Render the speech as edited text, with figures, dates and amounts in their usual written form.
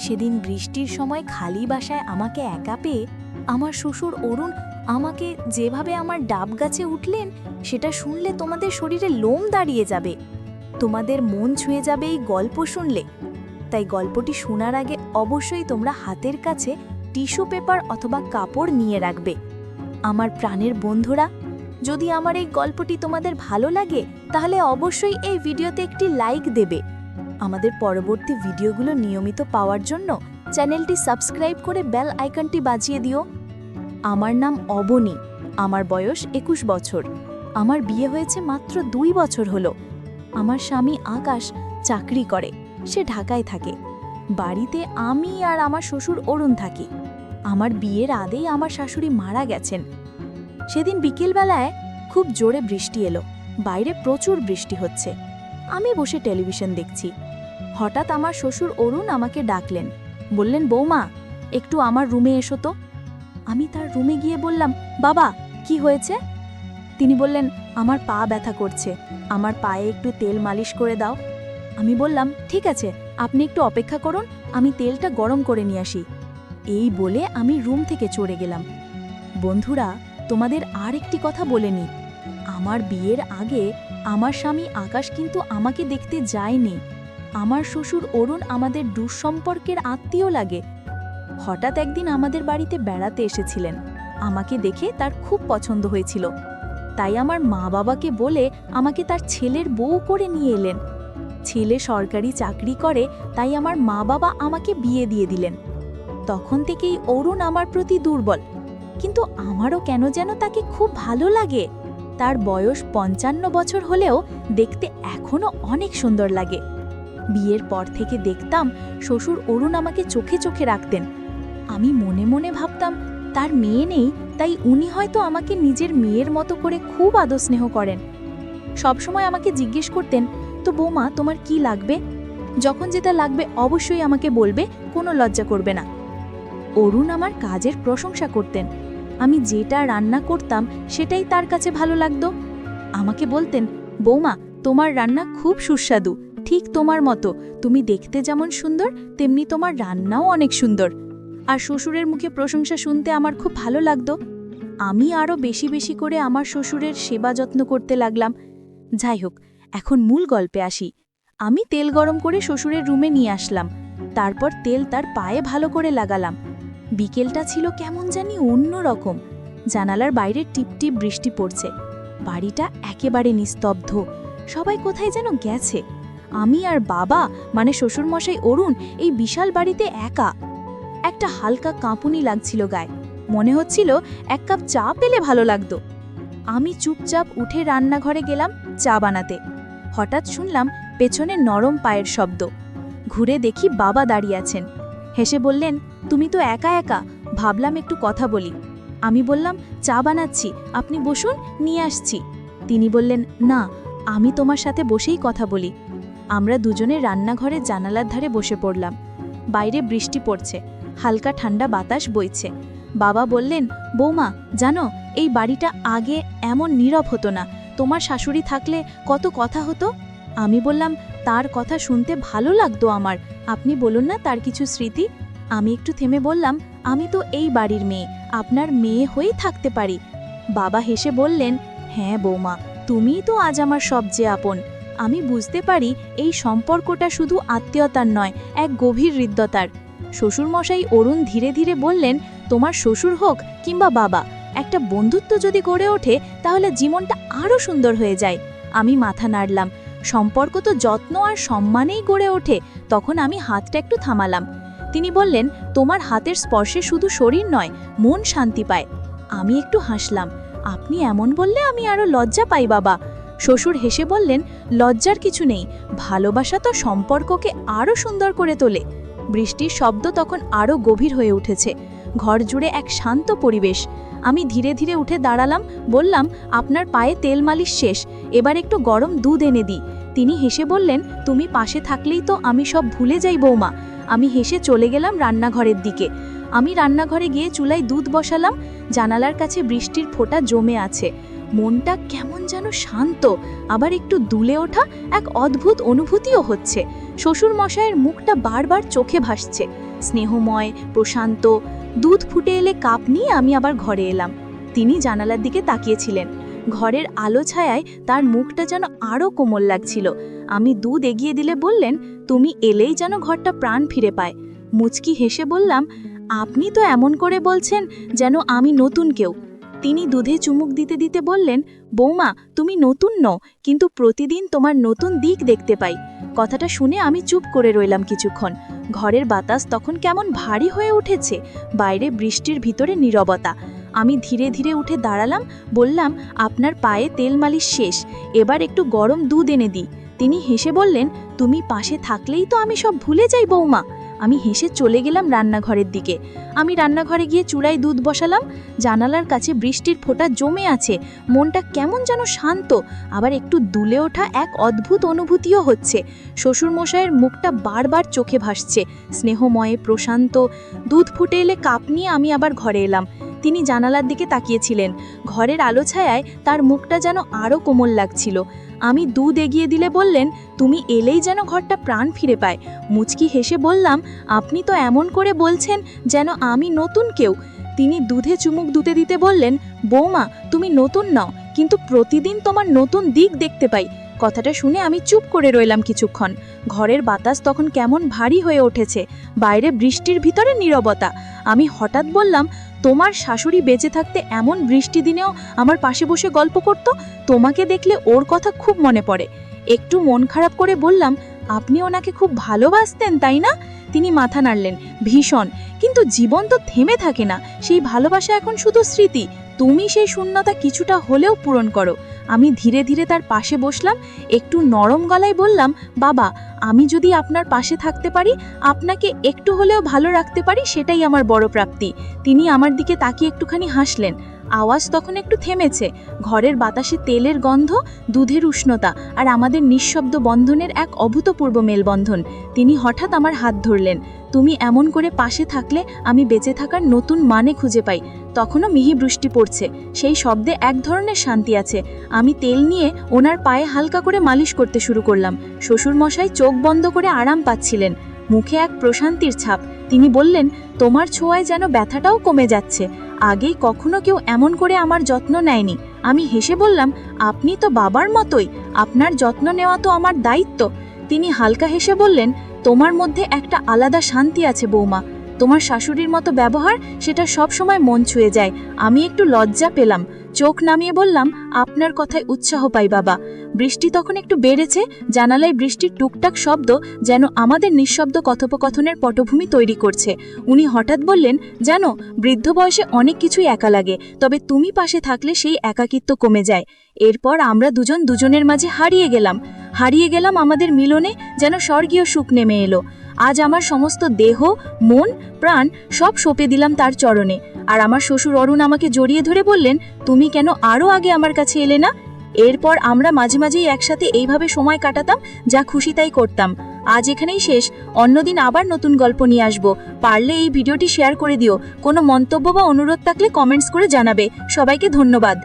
সেদিন বৃষ্টির সময় খালি বাসায় আমাকে একা পেয়ে আমার শ্বশুর অরুণ আমাকে যেভাবে আমার ডাব গাছে উঠলেন, সেটা শুনলে তোমাদের শরীরে লোম দাঁড়িয়ে যাবে, তোমাদের মন ছুঁয়ে যাবে এই গল্প শুনলে। তাই গল্পটি শোনার আগে অবশ্যই তোমরা হাতের কাছে টিস্যু পেপার অথবা কাপড় নিয়ে রাখবে। আমার প্রাণের বন্ধুরা, যদি আমার এই গল্পটি তোমাদের ভালো লাগে তাহলে অবশ্যই এই ভিডিওতে একটি লাইক দেবে। আমাদের পরবর্তী ভিডিওগুলো নিয়মিত পাওয়ার জন্য চ্যানেলটি সাবস্ক্রাইব করে বেল আইকনটি বাজিয়ে দিও। আমার নাম অবনী, আমার বয়স 21 বছর। আমার বিয়ে হয়েছে মাত্র 2 বছর হলো। আমার স্বামী আকাশ চাকরি করে, সে ঢাকায় থাকে। বাড়িতে আমি আর আমার শ্বশুর অরুণ থাকি। আমার বিয়ের আগেই আমার শাশুড়ি মারা গেছেন। সেদিন বিকেলবেলায় খুব জোরে বৃষ্টি এলো, বাইরে প্রচুর বৃষ্টি হচ্ছে। আমি বসে টেলিভিশন দেখছি। হঠাৎ আমার শ্বশুর অরুণ আমাকে ডাকলেন, বললেন, বৌমা একটু আমার রুমে এসো তো। আমি তার রুমে গিয়ে বললাম, বাবা কি হয়েছে? তিনি বললেন, আমার পা ব্যথা করছে, আমার পায়ে একটু তেল মালিশ করে দাও। আমি বললাম, ঠিক আছে, আপনি একটু অপেক্ষা করুন, আমি তেলটা গরম করে নিয়ে আসি। এই বলে আমি রুম থেকে চলে গেলাম। বন্ধুরা, তোমাদের আর একটি কথা বলে নিই। আমার বিয়ের আগে আমার স্বামী আকাশ কিন্তু আমাকে দেখতে যায়নি। আমার শ্বশুর অরুণ আমাদের দুঃসম্পর্কের আত্মীয় লাগে। হঠাৎ একদিন আমাদের বাড়িতে বেড়াতে এসেছিলেন। আমাকে দেখে তার খুব পছন্দ হয়েছিল, তাই আমার মা বাবাকে বলে আমাকে তার ছেলের বউ করে নিয়ে এলেন। ছেলে সরকারি চাকরি করে, তাই আমার মা বাবা আমাকে বিয়ে দিয়ে দিলেন। তখন থেকেই অরুণ আমার প্রতি দুর্বল, কিন্তু আমারও কেন যেন তাকে খুব ভালো লাগে। তার বয়স 55 বছর হলেও দেখতে এখনো অনেক সুন্দর লাগে। বিয়ের পর থেকে দেখতাম শ্বশুর অরুণ আমাকে চোখে চোখে রাখতেন। আমি মনে মনে ভাবতাম তার মেয়ে নেই, তাই উনি হয়তো আমাকে নিজের মেয়ের মতো করে খুব আদর স্নেহ করেন। সবসময় আমাকে জিজ্ঞেস করতেন, তো বৌমা তোমার কি লাগবে? যখন যেটা লাগবে অবশ্যই আমাকে বলবে, কোনো লজ্জা করবে না। অরুণ আমার কাজের প্রশংসা করতেন। আমি যেটা রান্না করতাম সেটাই তার কাছে ভালো লাগতো। আমাকে বলতেন, বৌমা তোমার রান্না খুব সুস্বাদু, ঠিক তোমার মতো, তুমি দেখতে যেমন সুন্দর তেমনি তোমার রান্নাও অনেক সুন্দর। আর শ্বশুরের মুখে প্রশংসা শুনতে আমার খুব ভালো লাগতো। আমি আরও বেশি বেশি করে আমার শ্বশুরের সেবা যত্ন করতে লাগলাম। যাই হোক, এখন মূল গল্পে আসি। আমি তেল গরম করে শ্বশুরের রুমে নিয়ে আসলাম। তারপর তেল তার পায়ে ভালো করে লাগালাম। বিকেলটা ছিল কেমন জানি অন্যরকম। জানালার বাইরে টিপটিপ বৃষ্টি পড়ছে। বাড়িটা একেবারে নিস্তব্ধ, সবাই কোথায় যেন গেছে। আমি আর বাবা মানে শ্বশুরমশাই অরুণ এই বিশাল বাড়িতে একা। একটা হালকা কাঁপুনি লাগছিল গায়ে, মনে হচ্ছিল এক কাপ চা পেলে ভালো লাগতো। আমি চুপচাপ উঠে রান্নাঘরে গেলাম চা বানাতে। হঠাৎ শুনলাম পেছনে নরম পায়ের শব্দ। ঘুরে দেখি বাবা দাঁড়িয়ে আছেন। হেসে বললেন, তুমি তো একা একা, ভাবলাম একটু কথা বলি। আমি বললাম, চা বানাচ্ছি, আপনি বসুন, নিয়ে আসছি। তিনি বললেন, না, আমি তোমার সাথে বসেই কথা বলি। আমরা দুজনে রান্নাঘরে জানালার ধারে বসে পড়লাম। বাইরে বৃষ্টি পড়ছে, হালকা ঠান্ডা বাতাস বইছে। বাবা বললেন, বৌমা জানো, এই বাড়িটা আগে এমন নীরব হতো না, তোমার শাশুড়ি থাকলে কত কথা হতো। আমি বললাম, তার কথা শুনতে ভালো লাগতো আমার, আপনি বলুন না তার কিছু স্মৃতি। আমি একটু থেমে বললাম, আমি তো এই বাড়ির মেয়ে, আপনার মেয়ে হয়েই থাকতে পারি। বাবা হেসে বললেন, হ্যাঁ বৌমা, তুমিই তো আজ আমার সবচেয়ে আপন। আমি বুঝতে পারি এই সম্পর্কটা শুধু আত্মীয়তার নয়, এক গভীর হৃদ্যতার। শ্বশুরমশাই অরুণ ধীরে ধীরে বললেন, তোমার শ্বশুর হোক কিংবা বাবা, একটা বন্ধুত্ব যদি গড়ে ওঠে তাহলে জীবনটা আরও সুন্দর হয়ে যায়। আমি মাথা নাড়লাম। সম্পর্ক তো যত্ন আর সম্মানেই গড়ে ওঠে। তখন আমি হাতটা একটু থামালাম। তিনি বললেন, তোমার হাতের স্পর্শে শুধু শরীর নয়, মন শান্তি পায়। আমি একটু হাসলাম। আপনি এমন বললে আমি আরও লজ্জা পাই বাবা। শ্বশুর হেসে বললেন, লজ্জার কিছু নেই, ভালোবাসা তো সম্পর্ককে আরও সুন্দর করে তোলে। বৃষ্টির শব্দ তখন আরও গভীর হয়ে উঠেছে। ঘর জুড়ে এক শান্ত পরিবেশ। আমি ধীরে ধীরে উঠে দাঁড়ালাম, বললাম, আপনার পায়ে তেল মালিশ শেষ, এবার একটু গরম দুধ এনে দিই। তিনি হেসে বললেন, তুমি পাশে থাকলেই তো আমি সব ভুলে যাই বৌমা। আমি হেসে চলে গেলাম রান্নাঘরের দিকে। আমি রান্নাঘরে গিয়ে চুলায় দুধ বসালাম। জানালার কাছে বৃষ্টির ফোঁটা জমে আছে। মনটা কেমন যেন শান্ত, আবার একটু দুলে ওঠা, এক অদ্ভুত অনুভূতিও হচ্ছে। শ্বশুর মশাইয়ের মুখটা বারবার চোখে ভাসছে। স্নেহময়, প্রশান্ত। দুধ ফুটে এলে কাপ নিয়ে আমি আবার ঘরে এলাম। তিনি জানালার দিকে তাকিয়েছিলেন। ঘরের আলো ছায়ায় তার মুখটা যেন আরও কোমল লাগছিল। আমি দুধ এগিয়ে দিলে বললেন, তুমি এলেই যেন ঘরটা প্রাণ ফিরে পায়। মুচকি হেসে বললাম, আপনি তো এমন করে বলছেন যেন আমি নতুন কেউ। তিনি দুধে চুমুক দিতে দিতে বললেন, বৌমা, তুমি নতুন নও, কিন্তু প্রতিদিন তোমার নতুন দিক দেখতে পাই। কথাটা শুনে আমি চুপ করে রইলাম কিছুক্ষণ। ঘরের বাতাস তখন কেমন ভারী হয়ে উঠেছে, বাইরে বৃষ্টির ভিতরে নীরবতা। আমি ধীরে ধীরে উঠে দাঁড়ালাম, বললাম, আপনার পায়ে তেল মালিশ শেষ, এবার একটু গরম দুধ এনে দিই। তিনি হেসে বললেন, তুমি পাশে থাকলেই তো আমি সব ভুলে যাই বৌমা। আমি হেসে চলে গেলাম রান্নাঘরের দিকে। আমি রান্নাঘরে গিয়ে চুলায় দুধ বসালাম। জানালার কাছে বৃষ্টির ফোঁটা জমে আছে, মনটা কেমন যেন শান্ত, আবার একটু দুলে ওঠা এক অদ্ভুত অনুভূতিও হচ্ছে। শ্বশুরমশাইয়ের মুখটা বারবার চোখে ভাসছে, স্নেহময়ে, প্রশান্ত। দুধ ফুটে এলে কাপ নিয়ে আমি আবার ঘরে এলাম। তিনি জানালার দিকে তাকিয়েছিলেন। ঘরের আলো ছায়ায় তার মুখটা যেন আরও কোমল লাগছিল। আমি দুধ এগিয়ে দিলে বললেন, তুমি এলেই যেন ঘরটা প্রাণ ফিরে পায়। মুচকি হেসে বললাম, আপনি তো এমন করে বলছেন যেন আমি নতুন কেউ। তিনি দুধে চুমুক দিতে বললেন, বৌমা, তুমি নতুন নও, কিন্তু প্রতিদিন তোমার নতুন দিক দেখতে পাই। কথাটা শুনে আমি চুপ করে রইলাম কিছুক্ষণ। ঘরের বাতাস তখন কেমন ভারী হয়ে উঠেছে, বাইরে বৃষ্টির ভিতরে নীরবতা। আমি হঠাৎ বললাম, তোমার শাশুড়ি বেঁচে থাকতে এমন বৃষ্টি দিনেও আমার পাশে বসে গল্প করত। তোমাকে দেখলে ওর কথা খুব মনে পড়ে। একটু মন খারাপ করে বললাম, আপনি ওনাকে খুব ভালোবাসতেন তাই না? তিনি মাথা নাড়লেন, ভীষণ। কিন্তু জীবন তো থেমে থাকে না, সেই ভালোবাসা এখন শুধু স্মৃতি। তুমি সেই শূন্যতা কিছুটা হলেও পূরণ করো। আমি ধীরে ধীরে তার পাশে বসলাম, একটু নরম গলায় বললাম, বাবা, আমি যদি আপনার পাশে থাকতে পারি, আপনাকে একটু হলেও ভালো রাখতে পারি, সেটাই আমার বড় প্রাপ্তি। তিনি আমার দিকে তাকিয়ে একটুখানি হাসলেন। আওয়াজ তখন একটু থেমেছে। ঘরের বাতাসে তেলের গন্ধ, দুধের উষ্ণতা আর আমাদের নিঃশব্দ বন্ধনের এক অভূতপূর্ব মেলবন্ধন। তিনি হঠাৎ আমার হাত ধরলেন। তুমি এমন করে পাশে থাকলে আমি বেঁচে থাকার নতুন মানে খুঁজে পাই। তখনও মিহি বৃষ্টি পড়ছে, সেই শব্দে এক ধরনের শান্তি আছে। আমি তেল নিয়ে ওনার পায়ে হালকা করে মালিশ করতে শুরু করলাম। শ্বশুরমশাই চোখ বন্ধ করে আরাম পাচ্ছিলেন, মুখে এক প্রশান্তির ছাপ। তিনি বললেন, তোমার ছোঁয়ায় যেন ব্যথাটাও কমে যাচ্ছে। আগেই কখনো কেউ এমন করে আমার যত্ন নেয়নি। আমি হেসে বললাম, আপনি তো বাবার মতোই, আপনার যত্ন নেওয়া তো আমার দায়িত্ব। তিনি হালকা হেসে বললেন, তোমার মধ্যে একটা আলাদা শান্তি আছে বৌমা। তোমার শাশুড়ির মতো ব্যবহার, সেটা সব সময় মন ছুঁয়ে যায়। আমি একটু লজ্জা পেলাম, চোখ নামিয়ে বললাম, আপনার কথায় উৎসাহ পাই বাবা। বৃষ্টি তখন একটু বেড়েছে, জানালায় বৃষ্টির টুকটাক শব্দ যেন আমাদের নিঃশব্দ কথোপকথনের পটভূমি তৈরি করছে। উনি হঠাৎ বললেন, জানো, বৃদ্ধ বয়সে অনেক কিছুই একা লাগে, তবে তুমি পাশে থাকলে সেই একাকিত্ব কমে যায়। এরপর আমরা দুজন দুজনের মাঝে হারিয়ে গেলাম আমাদের মিলনে, যেন স্বর্গীয় সুখ নেমে এলো। আজ আমার সমস্ত দেহ, মন, প্রাণ সব সঁপে দিলাম তার চরণে। আর আমার শ্বশুর অরুণ আমাকে জড়িয়ে ধরে বললেন, তুমি কেন আরও আগে আমার কাছে এলে না? এরপর আমরা মাঝে মাঝেই একসাথে এইভাবে সময় কাটাতাম, যা খুশি তাই করতাম। আজ এখানেই শেষ, অন্যদিন আবার নতুন গল্প নিয়ে আসবো। পারলে এই ভিডিওটি শেয়ার করে দিও। কোনো মন্তব্য বা অনুরোধ থাকলে কমেন্টস করে জানাবে। সবাইকে ধন্যবাদ।